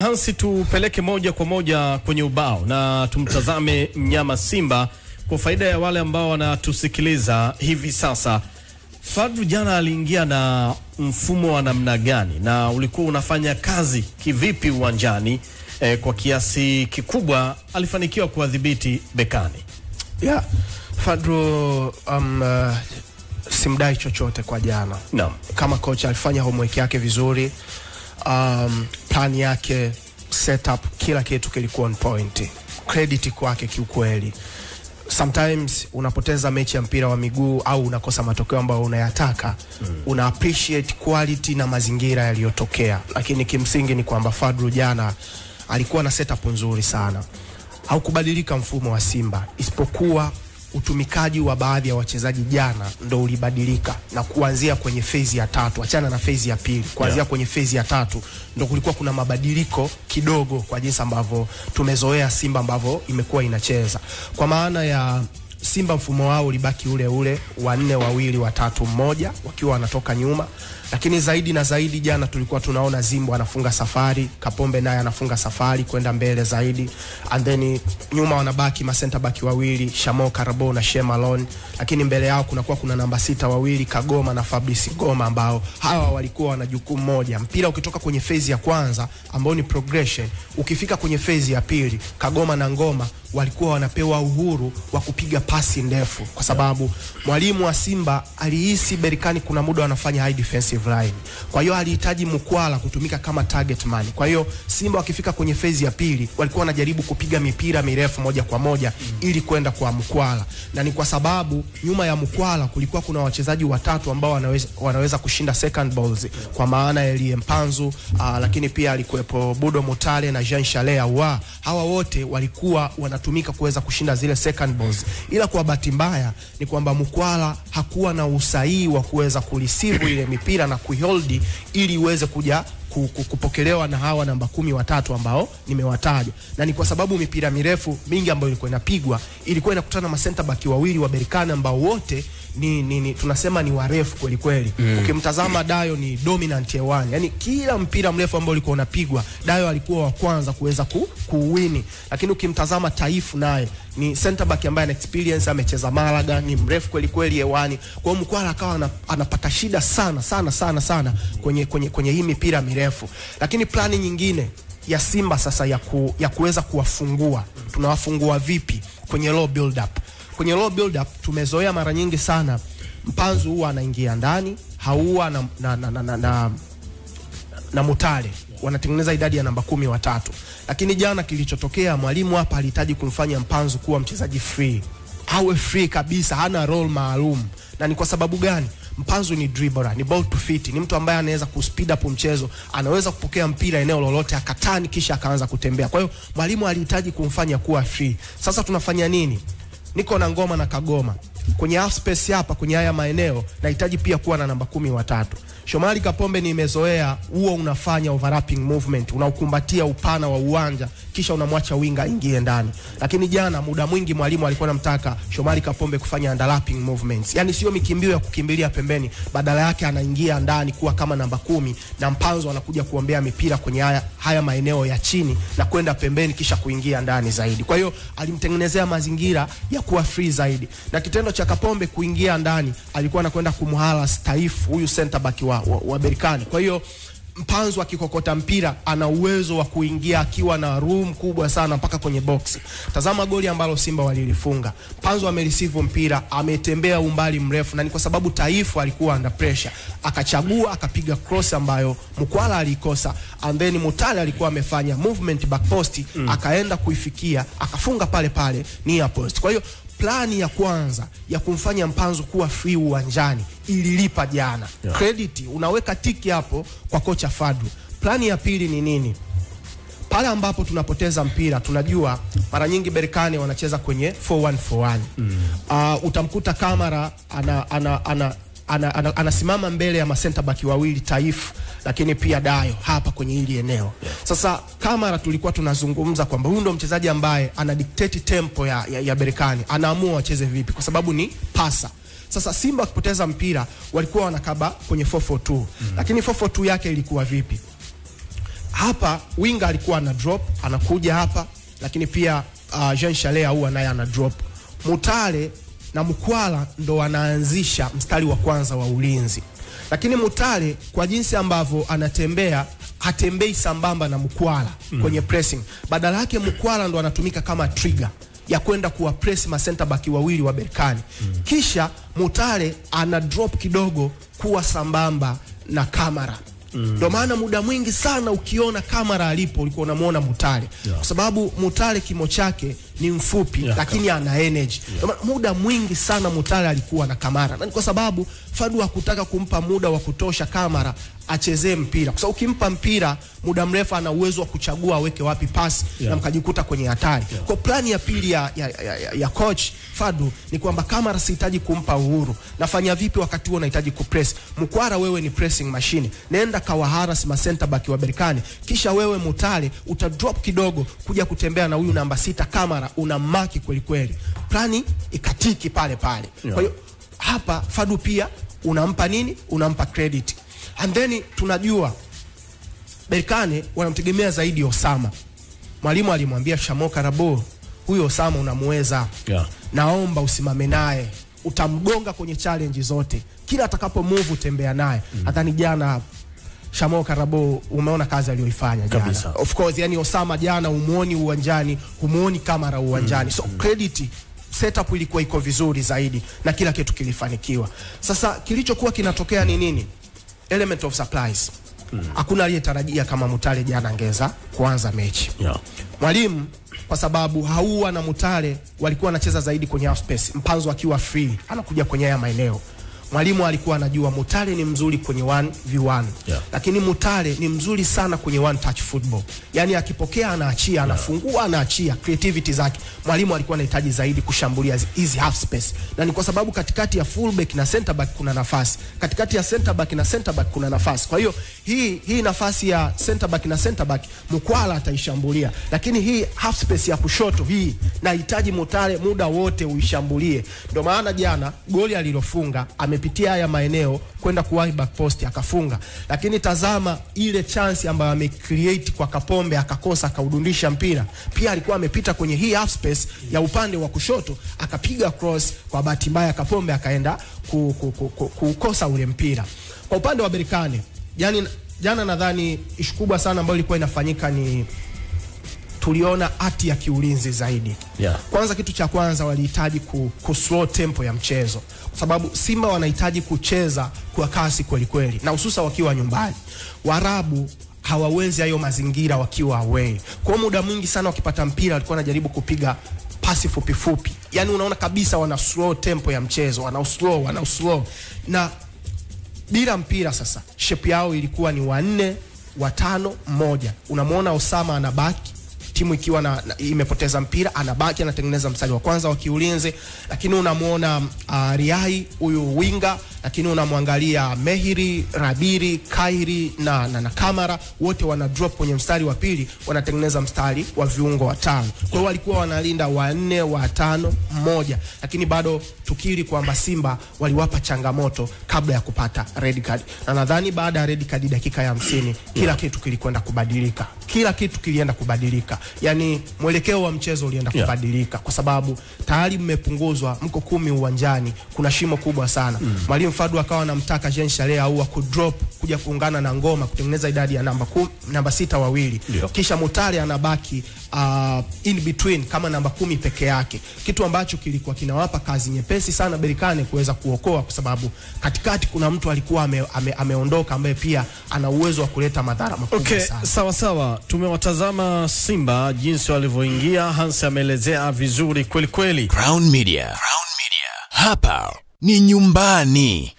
Hansi, tupeleke moja kwa moja kwenye ubao na tumtazame mnyama Simba kwa faida ya wale ambao wanatusikiliza hivi sasa. Fadlu jana aliingia na mfumo wa namna gani na ulikuwa unafanya kazi kivipi uwanjani? Kwa kiasi kikubwa alifanikiwa kuadhibiti bekani. Fadlu simdai chochote kwa jana. Naam. Kama coach alifanya homework yake vizuri. Plan yake, setup, kila kitu kilikuwa on point. Credit kwake kiukweli. Sometimes unapoteza mechi ya mpira wa miguu au unakosa matokeo ambayo unayataka, una appreciate quality na mazingira yaliyotokea. Lakini kimsingi ni kwamba Fadlu jana alikuwa na setup nzuri sana. Haukubadilika mfumo wa Simba, isipokuwa utumikaji wa baadhi ya wachezaji jana ndo ulibadilika, na kuanzia kwenye phase ya tatu, achana na phase ya pili, kuanzia kwenye phase ya tatu ndo kulikuwa kuna mabadiliko kidogo kwa jinsi ambavyo tumezoea Simba ambavyo imekuwa inacheza. Kwa maana ya Simba mfumo wao ulibaki ule ule, 4-2-3-1 wakiwa wanatoka nyuma. Lakini zaidi na zaidi jana tulikuwa tunaona Zimbo anafunga safari, Kapombe naye anafunga safari kwenda mbele zaidi, and then nyuma wanabaki ma center back wawili, Shamo Karabo na Shemalon. Lakini mbele yao kuna namba 6 wawili, Kagoma na Fabrice Goma, ambao hawa walikuwa wana jukumu moja. Mpira ukitoka kwenye phase ya kwanza ambao ni progression, ukifika kwenye phase ya pili, Kagoma na Ngoma walikuwa wanapewa uhuru wa kupiga pasi ndefu, kwa sababu mwalimu wa Simba alihisi Berkane kuna muda wanafanya high defensive line. Kwa hiyo alihitaji Mkwala kutumika kama target man. Kwa hiyo Simba wakifika kwenye phase ya pili walikuwa wanajaribu kupiga mipira mirefu moja kwa moja ili kwenda kwa Mkwala. Na ni kwa sababu nyuma ya Mkwala kulikuwa kuna wachezaji watatu ambao wanaweza kushinda second balls, kwa maana Elie Mpanzu, lakini pia alikuwepo Budo Mutale na Jean Chalea. Hawa wote walikuwa wanatumika kuweza kushinda zile second balls. Ila kwa bahati mbaya ni kwamba Mkwala hakuwa na usahihi wa kuweza kureceive ile mipira na kuhold ili iweze kuja kupokelewa na hawa namba 10 watatu ambao nimewataja. Na ni kwa sababu mipira mirefu mingi ambayo ilikuwa inapigwa ilikuwa inakutana na center back wawili wa Berkane ambao wote ni tunasema ni warefu kweli kweli. Ukimtazama Dayo ni dominant ya yani kila mpira mrefu ambao ulikuwa unapigwa Dayo alikuwa wa kwanza kuweza kuwini. Lakini ukimtazama Taifu naye ni center back ambaye ana experience, amecheza Malaga, ni mrefu kweli kweli hewani. Kwa hiyo Mkwala akawa anapata shida sana kwenye hii mipira mirefu. Lakini plani nyingine ya Simba sasa ya kuweza kuwafungua, tunawafungua vipi kwenye low build up? Kwenye low build up tumezoea mara nyingi sana Mpanzu huwa anaingia ndani, Haua na Mutale wanatengeneza idadi ya namba 10 watatu. Lakini jana kilichotokea, mwalimu hapa alihitaji kumfanya Mpanzu kuwa mchezaji free. Awe free kabisa, hana role maalum. Na ni kwa sababu gani? Mpanzu ni dribbler, ni ball to fit, ni mtu ambaye anaweza kuspeed up mchezo, anaweza kupokea mpira eneo lolote akatani kisha akaanza kutembea. Kwa hiyo mwalimu alihitaji kumfanya kuwa free. Sasa tunafanya nini? Niko na Ngoma na Kagoma kwenye half space hapa, kwenye haya maeneo nahitaji pia kuwa na namba 10 watatu. Shomari Kapombe nimezoea huo unafanya overlapping movement, unaukumbatia upana wa uwanja kisha unamwacha winga ingie ndani. Lakini jana muda mwingi mwalimu alikuwa anamtaka Shomari Kapombe kufanya underlapping movements, yani sio mikimbio ya kukimbilia pembeni, badala yake anaingia ndani kuwa kama namba 10 na Mpanzu anakuja kuombea mipira kwenye haya maeneo ya chini na kwenda pembeni kisha kuingia ndani zaidi. Kwa hiyo alimtengenezea mazingira ya kuwa free zaidi. Na kitendo cha Kapombe kuingia ndani alikuwa anakwenda kumhala Taifu, huyu center back wa Berkane. Kwa hiyo Mpanzu akikokota mpira ana uwezo wa kuingia akiwa na room kubwa sana mpaka kwenye box. Tazama goli ambalo Simba walilifunga. Mpanzu amereceive mpira, ametembea umbali mrefu, na ni kwa sababu Taifu alikuwa under pressure. Akachagua akapiga cross ambayo Mkwala alikosa, and then Mutale alikuwa amefanya movement back post, akaenda kuifikia, akafunga pale pale near post. Kwa hiyo plani ya kwanza ya kumfanya Mpanzu kuwa free uwanjani ililipa jana. Credit unaweka tiki hapo kwa kocha Fadlu. Plani ya pili ni nini? Pale ambapo tunapoteza mpira, tunajua mara nyingi Berkane wanacheza kwenye 4-1-4-1. Utamkuta Kamara anasimama mbele ya center back wawili Taifu, lakini pia Dayo hapa kwenye hili eneo. Sasa Kamara tulikuwa tunazungumza kwamba huyu ndo mchezaji ambaye ana dictate tempo ya Berkane, anaamua wacheze vipi kwa sababu ni pasa. Sasa Simba wakipoteza mpira walikuwa wanakaba kwenye 4-4-2. Lakini 4-4-2 yake ilikuwa vipi? hapa winga alikuwa ana drop, anakuja hapa, lakini pia Jean Charles Ahoua naye ana drop. Mutale na Mkwala ndo wanaanzisha mstari wa kwanza wa ulinzi. Lakini Mutale kwa jinsi ambavyo anatembea, hatembei sambamba na Mkwala kwenye pressing. Badala yake Mkwala ndo anatumika kama trigger ya kwenda kuwa press ma center back wawili wa Berkane. Kisha Mutale ana drop kidogo kuwa sambamba na Kamara. Ndio maana muda mwingi sana ukiona Kamara alipo ulikuwa unamuona Mutale. Kwa sababu Mutale kimo chake ni mfupi lakini ana energy. Muda mwingi sana Mutale alikuwa na Kamara. Na kwa sababu Fadu hakutaka kumpa muda wa kutosha Kamara achezee mpira. Kwa sababu ukimpa mpira muda mrefu ana uwezo wa kuchagua aweke wapi pasi na mkajikuta kwenye hatari. Kwa plani ya pili ya coach Fadu ni kwamba Kamara sihitaji kumpa uhuru. Nafanya vipi wakati huo unahitaji kupress? Mkwara wewe ni pressing machine. Nenda kawaharas ma center back wa Berkane. Kisha wewe Mutale utadrop kidogo kuja kutembea na huyu namba 6 Kamara, unamaki kweli kweli. Plani ikatiki pale pale. Kwa hiyo hapa Fadu pia unampa nini? Unampa credit. And then tunajua Berkane wanamtegemea zaidi Osama. Mwalimu alimwambia Shamo Karabo, huyo Osama unamuweza. Naomba usimame naye. Utamgonga kwenye challenge zote. Kila atakapo move tembea naye. Hata jana Shamo Karabo umeona kazi aliyoifanya jana. Of course yani Osama jana umuoni uwanjani, humuoni Kamara uwanjani. So credit, setup ilikuwa iko vizuri zaidi na kila kitu kilifanikiwa. Sasa kilichokuwa kinatokea ni nini? Element of surprise. Hakuna aliyetarajia kama Mutale jana angeza kuanza mechi. Mwalimu kwa sababu Ahoua na Mutale walikuwa wanacheza zaidi kwenye half space, Mpanzo akiwa free anakuja kwenye haya maeneo. Mwalimu alikuwa anajua Mutale ni mzuri kwenye 1v1. Lakini Mutale ni mzuri sana kwenye one touch football. Yani akipokea anaachia, anafungua anaachia, creativity zake. Mwalimu alikuwa anahitaji zaidi kushambulia hizi half space. Na ni kwa sababu katikati ya fullback na center back kuna nafasi. Katikati ya center back na center back kuna nafasi. Kwa hiyo hii nafasi ya center back na center back Mkwala ataishambulia. Lakini hii half space ya kushoto hii nahitaji Mutale muda wote uishambulie. Ndio maana jana goli alilofunga amepitia haya maeneo kwenda kuwahi back post akafunga. Lakini tazama ile chance ambayo amecreate kwa Kapombe akakosa akaudundisha mpira. Pia alikuwa amepita kwenye hii half space ya upande wa kushoto akapiga cross, kwa bahati mbaya Kapombe akaenda kukosa ule mpira. Kwa upande wa Berkane jana nadhani ishu kubwa sana ambayo ilikuwa inafanyika ni tuliona hati ya kiulinzi zaidi. Kwanza kitu cha kwanza walihitaji slow tempo ya mchezo. Kwa sababu Simba wanahitaji kucheza kwa kasi kweli kweli. Na hususa wakiwa nyumbani. Waarabu hawawezi hayo mazingira wakiwa away. Kwa muda mwingi sana wakipata mpira walikuwa wanajaribu kupiga pasi fupi fupi. Yani unaona kabisa wana slow tempo ya mchezo, wana slow. Na bila mpira sasa shape yao ilikuwa ni 4, 5, 1. Unamuona Osama anabaki, timu ikiwa imepoteza mpira anabaki anatengeneza mstari wa kwanza wa kiulinzi. Lakini unamuona Riai huyu winga, lakini unamwangalia Mehiri, Rabiri, Kairi na Kamara, wote wana drop kwenye mstari wa pili, wanatengeneza mstari wa viungo watano. Kwa hiyo walikuwa wanalinda 4, 5, 1. Lakini bado tukiri kwamba Simba waliwapa changamoto kabla ya kupata red card. Na nadhani baada ya red card dakika ya 50 kila kitu kilikwenda kubadilika. Kila kitu kilienda kubadilika. Yani mwelekeo wa mchezo ulienda kubadilika kwa sababu tayari mmepunguzwa, mko 10 uwanjani, kuna shimo kubwa sana. Mwalimu Fadu akawa anamtaka Jean Charles Ahoua kudrop kuja kuungana na Ngoma kutengeneza idadi ya namba 6 wawili. Kisha Mutale anabaki in between kama namba 10 peke yake. Kitu ambacho kilikuwa kinawapa kazi nyepesi sana Berkane kuweza kuokoa, kwa sababu katikati kuna mtu alikuwa ameondoka ambaye pia ana uwezo wa kuleta madhara makubwa sana. Sawa. Tumewatazama Simba jinsi walivyoingia. Hans ameelezea vizuri kweli kweli. Crown Media. Hapa ni nyumbani.